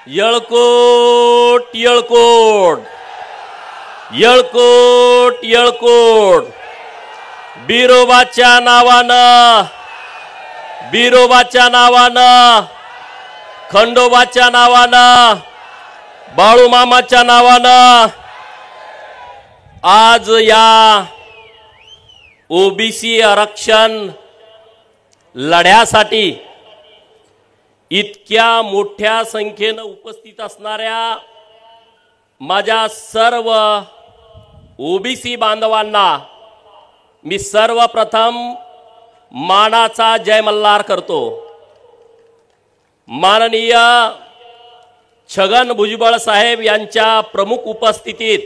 येळकोट येळकोट येळकोट येळकोट बिरोबाच्या नावानं खंडोबाच्या नावानं बाळूमामाच्या नावानं आज या ओबीसी आरक्षण लढ्यासाठी इतक्या मोठ्या संख्येने उपस्थित असणाऱ्या माझ्या सर्व ओबीसी बांधवांना मी सर्वप्रथम मानाचा जय मल्हार करतो। माननीय छगन भुजबळ साहेब यांच्या प्रमुख उपस्थितीत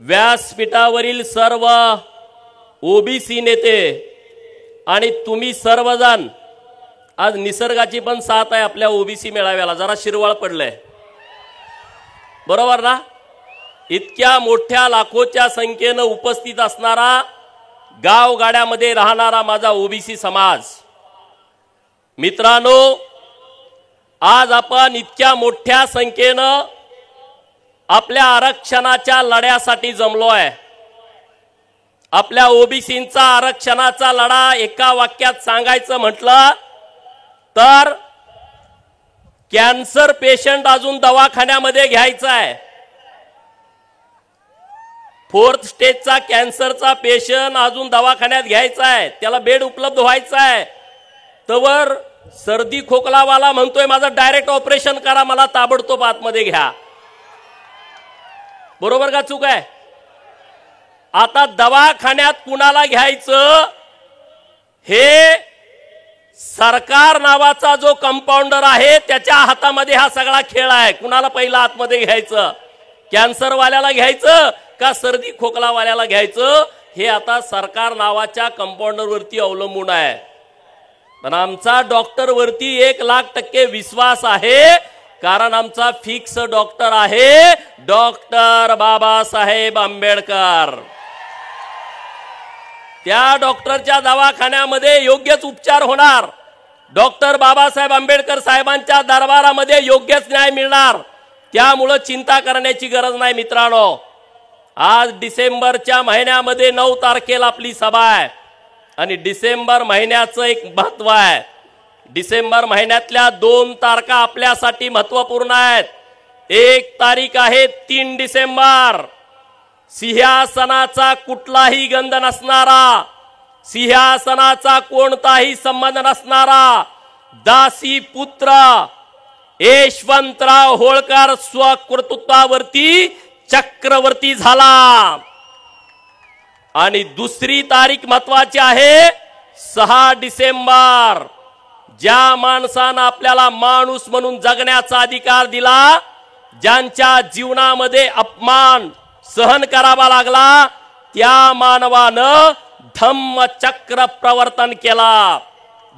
व्यासपीठावरील सर्व ओबीसी नेते आणि तुम्ही सर्वजण, आज निसर्गाची पण साथ आहे आपल्या ओबीसी मेळाव्याला, जरा शिरवाळ पडलंय बरोबर ना। इतक्या मोठ्या लाखोच्या संख्येने उपस्थित असणारा गावगाड्यामध्ये राहणारा माझा ओबीसी समाज, मित्रांनो आज आपण इतक्या मोठ्या संख्येने आपल्या आरक्षणाच्या लढ्यासाठी जमलोय। आपल्या ओबीसींचा आरक्षणाचा लढा एका वाक्यात सांगायचं म्हटलं तर कॅन्सर पेशंट अजून दवाखान्यामध्ये घ्यायचा आहे, 4th स्टेजचा कॅन्सरचा पेशंट अजून दवाखान्यात घ्यायचा आहे, त्याला बेड उपलब्ध व्हायचा आहे, तवर सर्दी खोकलावाला म्हणतोय माझं डायरेक्ट ऑपरेशन करा, मला ताबडतोब आतमध्ये घ्या। बरोबर का चूक आहे? आता दवाखान्यात कुणाला घ्यायचं हे सरकार नावाचा जो कंपाऊंडर आहे त्याच्या हातामध्ये हा सगळा खेळ आहे। कुणाला पहिला आतमध्ये घ्यायचं, कॅन्सर वाल्याला घ्यायचं का सर्दी खोकला वाल्याला घ्यायचं, हे आता सरकार नावाच्या कंपाऊंडर वरती अवलंबून आहे। पण आमचा डॉक्टर वरती 1,00,000% विश्वास आहे, कारण आमचा फिक्स डॉक्टर आहे डॉक्टर बाबासाहेब आंबेडकर। त्या डॉक्टरच्या दवाखान्यामध्ये योग्यच उपचार होणार, डॉक्टर बाबासाहेब आंबेडकर साहेबांच्या दरबारामध्ये योग्यच न्याय मिळणार, त्यामुळे चिंता करण्याची गरज नाही। मित्रांनो आज डिसेंबरच्या महिन्यामध्ये 9 तारखेला आपली सभा आहे आणि डिसेंबर महिन्याचं एक महत्व आहे। डिसेंबर महिन्यातल्या 2 तारखा आपल्यासाठी महत्त्वपूर्ण आहेत। 1 तारीख आहे 3 डिसेंबर, सिंहासनाचा कुठलाही गंध नसणारा, सिंहासनाचा कोणताही संबंध नसणारा दासी पुत्र यशवंतराव होळकर स्वकर्तृत्वावरती चक्रवर्ती झाला। आणि दुसरी तारीख महत्वाची आहे 6 डिसेंबर, ज्या माणसानं आपल्याला माणूस म्हणून जगण्याचा अधिकार दिला, ज्यांच्या जीवनामध्ये अपमान सहन करावा लागला, त्या मानवानं धम्मचक्र प्रवर्तन केला।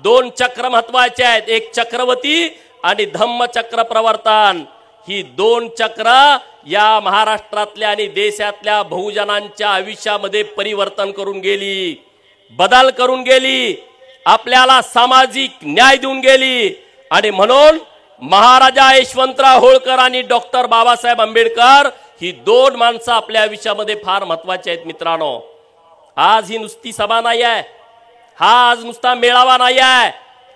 2 चक्र महत्वाचे आहेत, एक चक्रवर्ती आणि धम्मचक्र प्रवर्तन। ही 2 चक्र या महाराष्ट्रातल्या आणि देशातल्या बहुजनांच्या आयुष्यामध्ये परिवर्तन करून गेली, बदल करून गेली, आपल्याला सामाजिक न्याय देऊन गेली। आणि म्हणून महाराजा यशवंतराव होळकर आणि डॉक्टर बाबासाहेब आंबेडकर ही 2 माणसं आपल्या आयुष्यामध्ये फार महत्वाची आहेत। मित्रांनो आज ही नुसती सभा नाही आहे, हा आज नुसता मेळावा नाही आहे,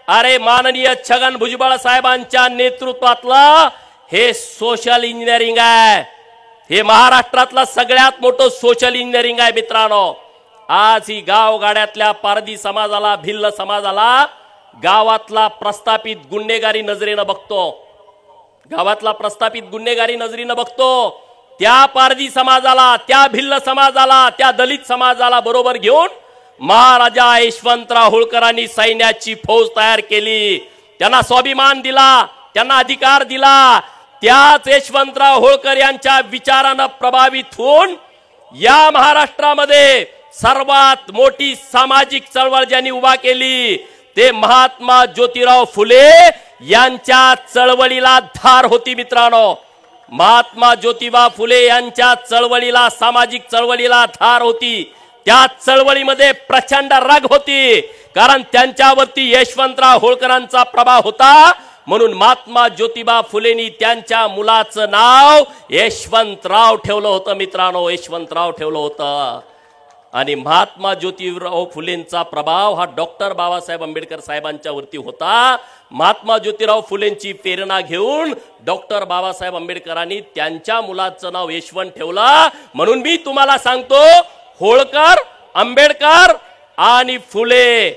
अरे माननीय छगन भुजबळ साहेबांच्या नेतृत्वातलं हे सोशल इंजिनिअरिंग आहे, हे महाराष्ट्रातलं सगळ्यात मोठं सोशल इंजिनिअरिंग आहे। मित्रांनो आज ही गावगाड्यातल्या पारधी समाजाला, भिल्ल समाजाला गावातला प्रस्थापित गुन्हेगारी नजरेनं बघतो, गावातला प्रस्थापित गुन्हेगारी नजरेनं बघतो, त्या पारधी समाजाला, त्या भिल्ल समाजाला, त्या दलित समाजाला बरोबर घेऊन महाराजा यशवंतराव होळकरांनी सैन्याची फौज तयार केली, त्यांना स्वाभिमान दिला, त्यांना अधिकार दिला। त्याच यशवंतराव होळकर यांच्या विचारानं प्रभावित होऊन या महाराष्ट्रामध्ये सर्वात मोठी सामाजिक चळवळ ज्यांनी उभा केली ते महात्मा ज्योतिराव फुले यांच्या चळवळीला धार होती। मित्रांनो महात्मा ज्योतिबा फुले यांच्या चळवळीला, सामाजिक चळवळीला धार होती, त्या चळवळीमध्ये प्रचंड राग होती, कारण त्यांच्यावरती यशवंतराव होळकरांचा प्रभाव होता म्हणून महात्मा ज्योतिबा फुलेंनी त्यांच्या मुलाचं नाव यशवंतराव ठेवलं होतं मित्रांनो, यशवंतराव ठेवलं होतं। आणि महात्मा ज्योतिराव फुलेंचा प्रभाव हा डॉक्टर बाबासाहेब आंबेडकर साहेबांच्या वरती होता। महात्मा ज्योतिराव फुलेंची प्रेरणा घेऊन डॉक्टर बाबासाहेब आंबेडकरांनी त्यांच्या मुलाचं नाव यशवंत ठेवलं। म्हणून मी तुम्हाला सांगतो, होळकर, आंबेडकर आणि फुले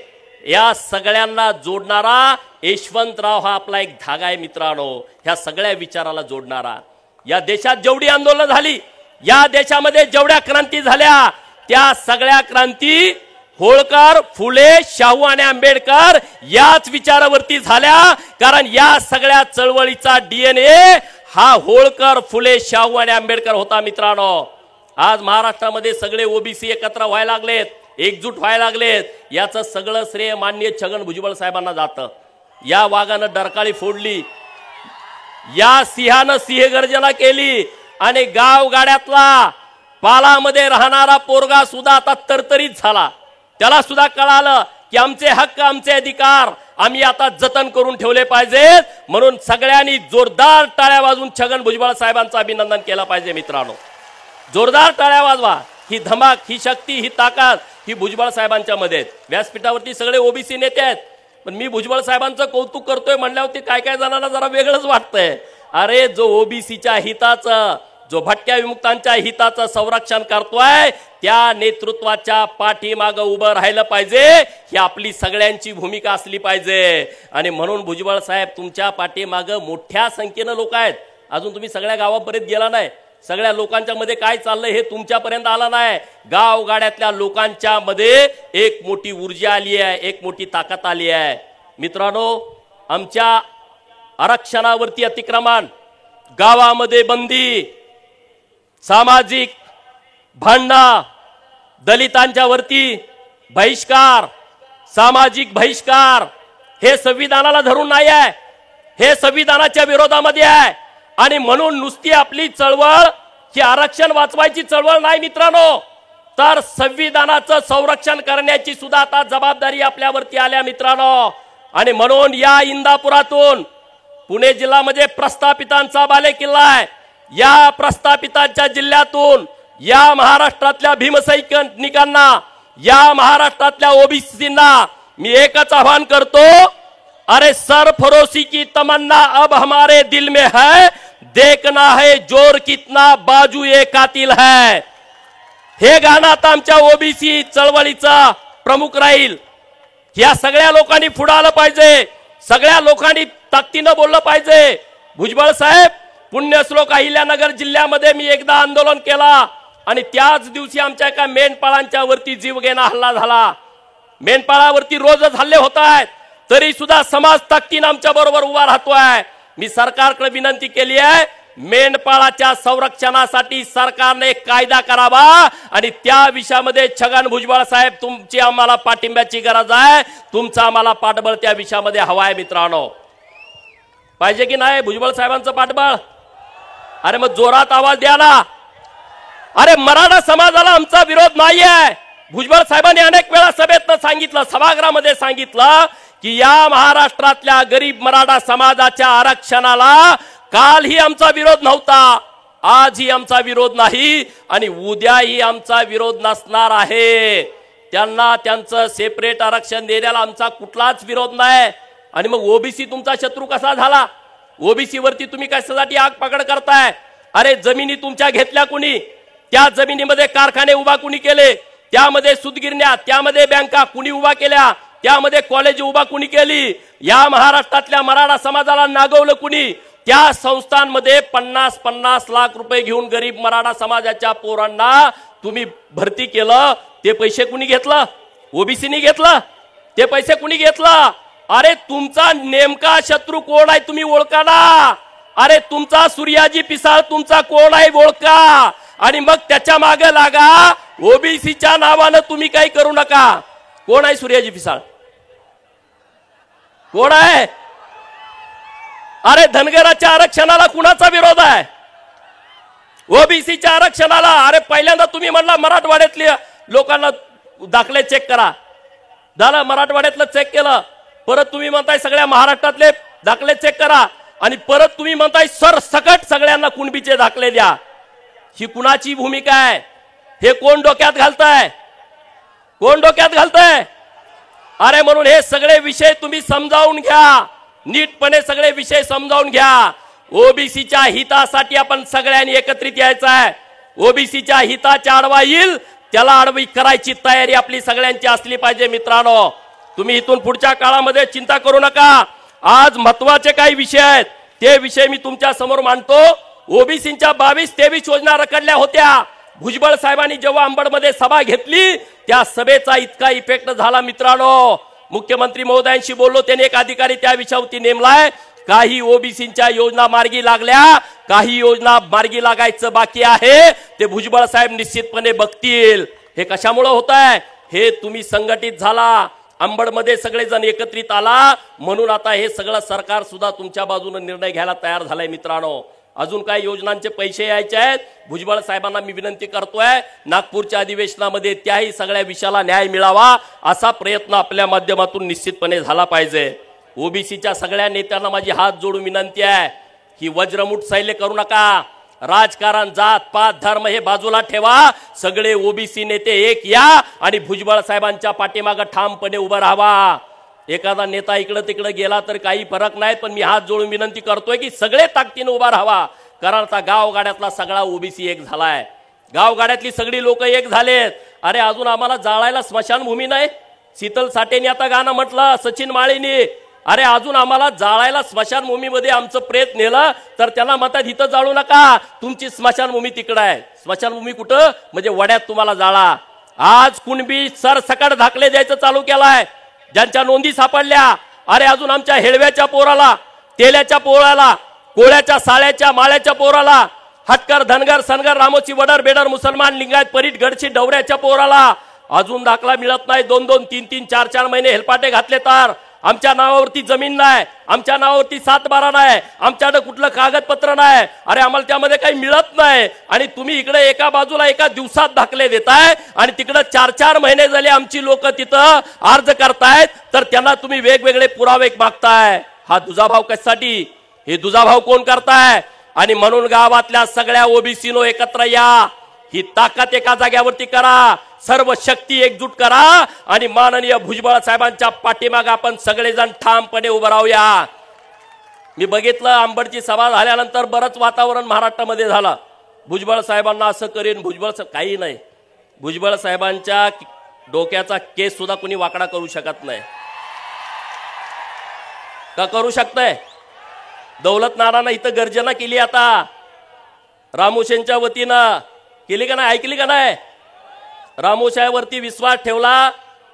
या सगळ्यांना जोडणारा यशवंतराव हा आपला एक धागा आहे मित्रांनो, ह्या सगळ्या विचाराला जोडणारा। या देशात जेवढी आंदोलन झाली, या देशामध्ये जेवढ्या क्रांती झाल्या, त्या सगळ्या क्रांती होळकर, फुले, शाहू आणि आंबेडकर याच विचारावरती झाल्या। कारण या सगळ्या चळवळीचा डीएनए हा होळकर, फुले, शाहू आणि आंबेडकर होता मित्रांनो। आज महाराष्ट्रामध्ये सगळे ओबीसी एकत्र व्हायला लागलेत, एकजूट व्हायला लागलेत, याचं सगळं श्रेय माननीय छगन भुजबळ साहेबांना जातं। या वाघानं डरकाळी फोडली, या सिंहानं सिंहगर्जना केली आणि गावगाड्यातला पालामध्ये राहणारा पोरगा सुद्धा आता तरतरीत झाला। त्याला सुद्धा कळालं की आमचे हक्क, आमचे अधिकार आम्ही आता जतन करून ठेवले पाहिजेत। म्हणून सगळ्यांनी जोरदार टाळ्या वाजवून छगन भुजबळ साहेबांचं अभिनंदन केलं पाहिजे मित्रांनो। जोरदार टाळ्या वाजवा। ही धमाक, ही शक्ती, ही ताकद ही भुजबळ साहेबांच्या मध्ये। व्यासपीठावरती सगळे ओबीसी नेते आहेत, पण मी भुजबळ साहेबांचं कौतुक करतोय म्हणल्यावरती काय काय जणांना जरा वेगळंच वाटतंय। अरे जो ओबीसीच्या हिताचं, जो भटक्या विमुक्तांच्या हिताचं संरक्षण करतोय, त्या नेतृत्वाच्या पाठीमागं उभं राहिलं पाहिजे, ही आपली सगळ्यांची भूमिका असली पाहिजे। आणि म्हणून भुजबळ साहेब तुमच्या पाठीमागं मोठ्या संख्येनं लोक आहेत। अजून तुम्ही सगळ्या गावापर्यंत गेला नाही, सगळ्या लोकांच्या मध्ये काय चाललंय हे तुमच्यापर्यंत आलं नाही। गावगाड्यातल्या लोकांच्या मध्ये एक मोठी ऊर्जा आली आहे, एक मोठी ताकद आली आहे मित्रांनो। आमच्या आरक्षणावरती अतिक्रमण, गावामध्ये बंदी, सामाजिक भांडणं, दलितांच्या वरती बहिष्कार, सामाजिक बहिष्कार हे संविधानाला धरून नाही आहे, हे संविधानाच्या विरोधामध्ये आहे। आणि म्हणून नुसती आपली चळवळ ही आरक्षण वाचवायची चळवळ नाही मित्रांनो, तर संविधानाचं संरक्षण करण्याची सुद्धा आता जबाबदारी आपल्यावरती आल्या मित्रांनो। आणि म्हणून या इंदापुरातून पुणे जिल्ह्यामध्ये प्रस्थापितांचा बालेकिल्ला आहे। या प्रस्थापितांच्या जिल्ह्यातून या महाराष्ट्रातल्या भीमसैनिकांना, या महाराष्ट्रातल्या ओबीसींना मी एकच आवाहन करतो, अरे सरफरोशी की तमन्ना अब हमारे दिल में है, देखना है जोर कितना बाजू ये कातिल है। हे गाणं आता आमच्या ओबीसी चळवळीचा प्रमुख राहील। या सगळ्या लोकांनी पुढे आलं पाहिजे, सगळ्या लोकांनी ताकदीनं बोललं पाहिजे। भुजबळ साहेब, पुण्यश्लोक अहिल्यानगर जिल्ह्यामध्ये मी एकदा आंदोलन केला आणि त्याच दिवशी आमच्या एका मेंढपाळांच्या वरती जीवघेणा हल्ला झाला। मेंढपाळावरती रोजच हल्ले होत आहेत, तरी सुद्धा समाज ताकदीनं आमच्या बरोबर उभा राहतोय। मी सरकारकडे विनंती केली आहे, मेंढपाळाच्या संरक्षणासाठी सरकारने एक कायदा करावा आणि त्या विषयामध्ये छगन भुजबळ साहेब तुमची आम्हाला पाठिंब्याची गरज आहे, तुमचा आम्हाला पाठबळ त्या विषयामध्ये हवा आहे मित्रांनो। पाहिजे की नाही भुजबळ साहेबांचं पाठबळ? अरे मग जोरात आवाज द्या ना। अरे मराठा समाजाला आमचा विरोध नाहीये। भुजबळ साहेबांनी अनेक वेळा सभेत सांगितलं, सभागृहामध्ये सांगितलं की या महाराष्ट्रातल्या गरीब मराठा समाजाच्या आरक्षणाला कालही आमचा विरोध नव्हता, आजही आमचा विरोध नाही आणि उद्याही आमचा विरोध नसणार आहे। त्यांना त्यांचं सेपरेट आरक्षण देण्याला आमचा कुठलाच विरोध नाही। आणि मग ओबीसी तुमचा शत्रू कसा झाला? ओबीसी वरती तुम्ही कशासाठी आग पकड करताय? अरे जमिनी तुमच्या घेतल्या कुणी? त्या जमिनीमध्ये कारखाने उभा कुणी केले? त्यामध्ये सूतगिरण्या, त्यामध्ये बँका कुणी उभा केल्या? त्यामध्ये कॉलेज उभा कुणी केली? या महाराष्ट्रातल्या मराठा समाजाला नागवलं कुणी? त्या संस्थांमध्ये 50-50 लाख रुपये घेऊन गरीब मराठा समाजाच्या पोरांना तुम्ही भरती केलं, ते पैसे कुणी घेतलं? ओबीसीनी घेतलं? ते पैसे कुणी घेतलं? अरे तुमचा नेमका शत्रू कोण आहे तुम्ही ओळखा ना। अरे तुमचा सूर्याजी पिसाळ तुमचा कोण आहे ओळखा आणि मग त्याच्या मागे लागा। ओबीसीच्या नावानं तुम्ही काही करू नका। कोण आहे सूर्याजी पिसाळ? कोण आहे? अरे धनगराच्या आरक्षणाला कुणाचा विरोध आहे? ओबीसीच्या आरक्षणाला। अरे पहिल्यांदा तुम्ही म्हणला मराठवाड्यातल्या लोकांना दाखले चेक करा, झालं मराठवाड्यातलं चेक केलं, परत तुम्ही म्हणताय सगळ्या महाराष्ट्रातले दाखले चेक करा आणि परत तुम्ही म्हणताय सरसकट सगळ्यांना कुणबीचे दाखले द्या। ही कुणाची भूमिका आहे? हे कोण डोक्यात घालताय? कोण डोक्यात घालताय? अरे म्हणून हे सगळे विषय तुम्ही समजावून घ्या, नीटपणे सगळे विषय समजावून घ्या। ओबीसीच्या हितासाठी आपण सगळ्यांनी एकत्रित यायचं आहे। ओबीसीच्या हिताच्या आडवा येईल त्याला आडवी करायची तयारी आपली सगळ्यांची असली पाहिजे। मित्रांनो, तुम्ही इथून पुढच्या काळामध्ये चिंता करू नका। आज महत्त्वाचे काही विषय आहेत ते विषय मी तुमच्या समोर मांडतो। ओबीसीच्या 22-23 योजना रखडल्या होत्या। भुजबळ साहेबांनी जेव्हा अंबडमध्ये सभा घेतली त्या सभेचा इतका इफेक्ट झाला मित्रांनो। मुख्यमंत्री महोदयांशी बोललो, त्यांनी एक अधिकारी त्या विषयावरती नेमलाय। काही ओबीसीच्या योजना मार्गी लागल्या, काही योजना मार्गी लागायचं बाकी आहे, ते भुजबळ साहेब निश्चितपणे बघतील। हे कशामुळे होत आहे? हे तुम्ही संघटित झाला, अंबडमध्ये सगळेजण एकत्रित आला, म्हणून आता हे सगळं सरकार सुद्धा तुमच्या बाजूने निर्णय घ्यायला तयार झालाय। मित्रांनो, अजून काही योजनांचे पैसे यायचे आहेत। भुजबळ साहेबांना मी विनंती करतोय, नागपूरच्या अधिवेशनामध्ये त्याही सगळ्या विषयाला न्याय मिळावा असा प्रयत्न आपल्या माध्यमातून निश्चितपणे झाला पाहिजे। ओबीसीच्या सगळ्या नेत्यांना माझी हात जोडून विनंती आहे की वज्रमुठ सैल्य करू नका। राजकारण, जात पात धर्म हे बाजूला ठेवा। सगळे ओबीसी नेते एक या आणि भुजबळ साहेबांच्या पाठीमागे ठामपणे उभं राहावा। एखादा नेता इकडे तिकडे गेला तर काही फरक नाही, पण मी हात जोडून विनंती करतोय की सगळे ताकदीने उभा राहावा। कारण आता गावगाड्यातला सगळा ओबीसी एक झालाय, गावगाड्यातली सगळी लोक एक झालेत। अरे अजून आम्हाला जाळायला स्मशानभूमी नाही? शीतल साठेंनी आता गाणं म्हटलं, सचिन माळीनी, अरे अजून आम्हाला जाळायला स्मशानभूमीमध्ये आमचं प्रेत नेलं तर त्यांना म्हणतात इथं जाळू नका, तुमची स्मशानभूमी तिकडे आहे। स्मशानभूमी कुठं? म्हणजे वड्यात तुम्हाला जाळा। आज कुणबी सरसकट दाखले द्यायचं चालू केलाय, ज्यांच्या नोंदी सापडल्या। अरे अजून आमच्या हेळव्याच्या पोराला, तेल्याच्या पोराला, कोळ्याच्या साळ्याच्या माळ्याच्या पोराला, हटकर धनगर सनगर रामोची वडर बेडर मुसलमान लिंगायत परीट गडची डवऱ्याच्या पोराला अजून दाखला मिळत नाही। 2-2, 3-3, 4-4 महिने हेलपाटे घातले तर आमच्या नावावरती जमीन नाही, आमच्या नावावरती 7-12 नाही, आमच्याकडे कुठलं कागदपत्र नाही। अरे आम्हाला त्यामध्ये काही मिळत नाही आणि तुम्ही इकडे एका बाजूला एका दिवसात दाखले देताय आणि तिकडे 4-4 महिने झाले आमची लोक तिथं अर्ज करतायत, तर त्यांना तुम्ही वेगवेगळे पुरावे मागताय। हा दुजाभाव कशासाठी? हे दुजाभाव कोण करताय? आणि म्हणून गावातल्या सगळ्या ओबीसीनो एकत्र या, ही ताकद एका जाग्यावरती करा, सर्व शक्ती एकजूट करा आणि माननीय भुजबळ साहेबांच्या पाठीमागे आपण सगळेजण ठामपणे उभं राहूया। मी बघितलं अंबडची सभा झाल्यानंतर बरंच वातावरण महाराष्ट्रामध्ये झालं, भुजबळ साहेबांना असं करीन, भुजबळ काही नाही। भुजबळ साहेबांच्या डोक्याचा केस सुद्धा कोणी वाकडा करू शकत नाही का? करू शकतंय? दौलत नारानं इथं गर्जना केली, आता रामोशेंच्या वतीनं केली का नाही? ऐकली का नाही? रामोशावरती विश्वास ठेवला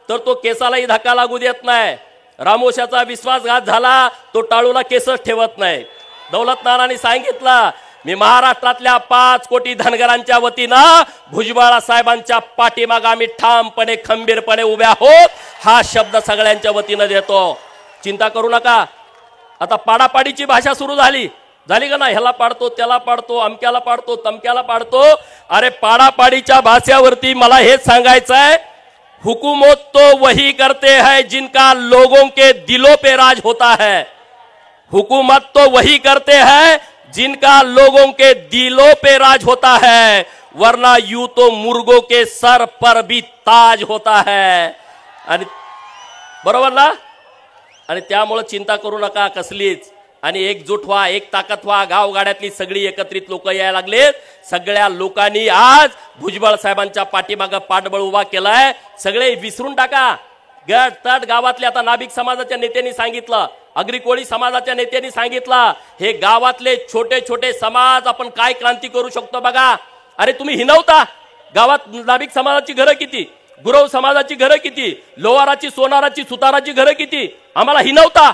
तर तो केसालाही धक्का लागू देत नाही। रामोशाचा विश्वासघात झाला तो टाळूला केसच ठेवत नाही। दौलत नारांनी सांगितलं, मी महाराष्ट्रातल्या 5 कोटी धनगरांच्या वतीनं भुजबळ साहेबांच्या पाठीमागे आम्ही ठामपणे खंबीरपणे उभे आहोत, हा शब्द सगळ्यांच्या वतीनं देतो। चिंता करू नका। आता पाडापाडीची भाषा सुरू झाली का नाही? ह्याला पाडतो, त्याला पाडतो, अमक्याला पाडतो, तमक्याला पाडतो। अरे पाडापाडीच्या भाषेवरती मला हेच सांगायचं आहे, हुकूमत तो वही करते हैं जिनका लोगों के दिलों पे राज होता है। हुकूमत तो वही करते हैं जिनका लोगों के दिलों पे राज होता है, वरना यूं तो मुर्गों के सर पर भी ताज होता है। आणि बरोबर ना? आणि त्यामुळे चिंता करू नका कसलीच, आणि एकजूट व्हा, एक ताकद व्हा। गावगाड्यातली सगळी एकत्रित लोक यायला लागलेत। सगळ्या लोकांनी आज भुजबळ साहेबांच्या पाठीमागे पाठबळ उभा केलाय। सगळे विसरून टाका गट तट गावातले। आता नाभिक समाजाच्या नेत्यांनी सांगितलं, अग्री कोळी समाजाच्या नेत्यांनी सांगितलं, हे गावातले छोटे छोटे समाज आपण काय क्रांती करू शकतो बघा। अरे तुम्ही हिनवता, गावात नाभिक समाजाची घरं किती, गुरव समाजाची घरं किती, लोहाराची सोनाराची सुताराची घरं किती, आम्हाला हिनवता।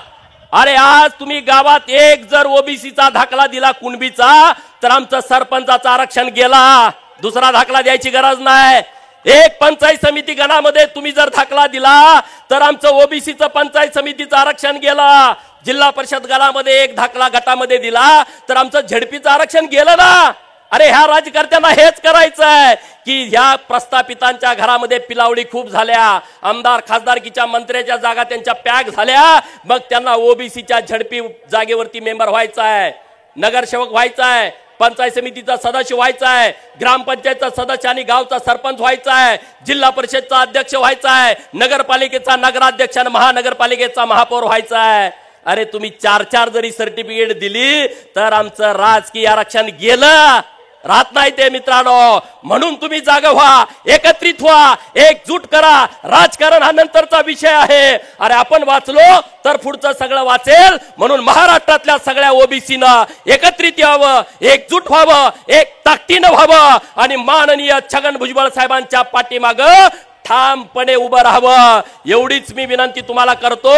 अरे आज तुम्ही गावात एक जर ओबीसीचा दाखला दिला कुणबीचा तर आमचं सरपंचाचं आरक्षण गेला, दुसरा दाखला द्यायची गरज नाही। एक पंचायत समिती गणामध्ये तुम्ही जर दाखला दिला तर आमचं ओबीसीचं पंचायत समितीचं आरक्षण गेलं। जिल्हा परिषद गणामध्ये एक दाखला गटामध्ये दिला तर आमचं झडपीचं आरक्षण गेलं ना। अरे ह्या राजकारत्यांना हेच करायचं आहे की ह्या प्रस्थापितांच्या घरामध्ये पिलावडी खूप झाल्या, आमदार खासदारकीच्या मंत्र्याच्या जागा त्यांच्या पॅक झाल्या, मग त्यांना ओबीसीच्या झडपी जागेवरती मेंबर व्हायचा आहे, नगरसेवक व्हायचा आहे, पंचायत समितीचा सदस्य व्हायचा आहे, ग्रामपंचायतचा सदस्य आणि गावचा सरपंच व्हायचा आहे, जिल्हा परिषदचा अध्यक्ष व्हायचा आहे, नगरपालिकेचा नगराध्यक्ष आणि महानगरपालिकेचा महापौर व्हायचा आहे. अरे तुम्ही 4-4 जरी सर्टिफिकेट दिली तर आमचं राजकीय आरक्षण गेलं, राहत नाही ते मित्रांनो. म्हणून तुम्ही जागा व्हा, एकत्रित व्हा, एकजूट करा. राजकारण हा नंतरचा विषय आहे. अरे आपण वाचलो तर पुढचं सगळं वाचेल. म्हणून महाराष्ट्रातल्या सगळ्या ओबीसीनं एकत्रित यावं, एकजूट व्हावं, एक ताकदीनं व्हावं आणि माननीय छगन भुजबळ साहेबांच्या पाठीमागं ठामपणे उभं राहावं. एवढीच मी विनंती तुम्हाला करतो.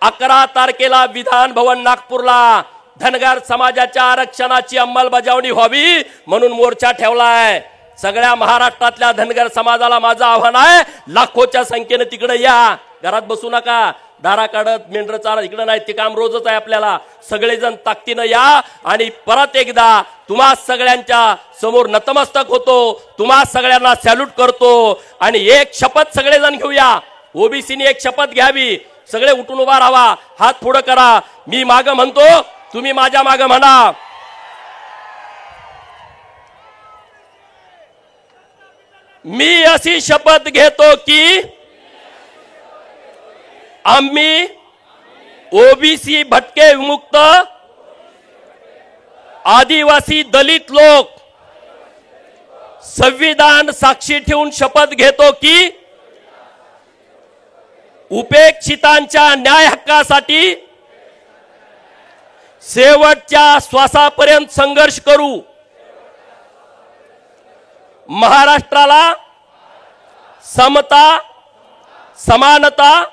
11 तारखेला विधान भवन नागपूरला धनगर समाजाच्या आरक्षणाची अंमलबजावणी व्हावी म्हणून मोर्चा ठेवलाय. सगळ्या महाराष्ट्रातल्या धनगर समाजाला माझं आव्हान आहे, लाखोच्या संख्येने तिकडे या, घरात बसू नका. दारा काढत मेंढर चारा इकडे नाही, ते काम रोजच आहे आपल्याला. सगळेजण ताकदीनं या आणि परत एकदा तुम्हा सगळ्यांच्या समोर नतमस्तक होतो, तुम्हा सगळ्यांना सॅल्यूट करतो आणि एक शपथ सगळेजण घेऊया. ओबीसीने एक शपथ घ्यावी. सगळे उठून उभा राहा, हात पुढे करा. मी मागे म्हणतो, तुम्ही माझ्या मागे म्हणा. मी अशी शपथ घेतो की आम्ही ओबीसी भटके विमुक्त आदिवासी दलित लोक संविधान साक्षी ठेवून शपथ घेतो की उपेक्षितांच्या न्याय हक्कासाठी शेवटच्या श्वासापर्यंत संघर्ष करू. महाराष्ट्राला समता, समानता,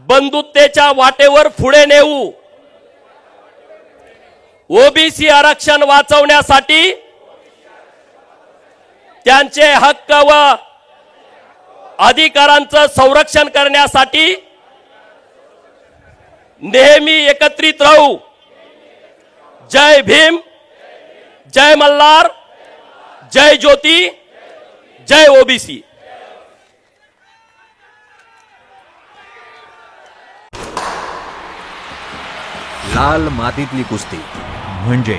बंधुतेच्या वाटेवर पुढे नेऊ. ओबीसी आरक्षण वाचवण्यासाठी, त्यांचे हक्क व अधिकारांचं संरक्षण करण्यासाठी नेहमी एकत्रित राहू. जय भीम, जय मल्हार, जय ज्योती, जय ओबीसी. लाल मातीतली कुस्ती म्हणजे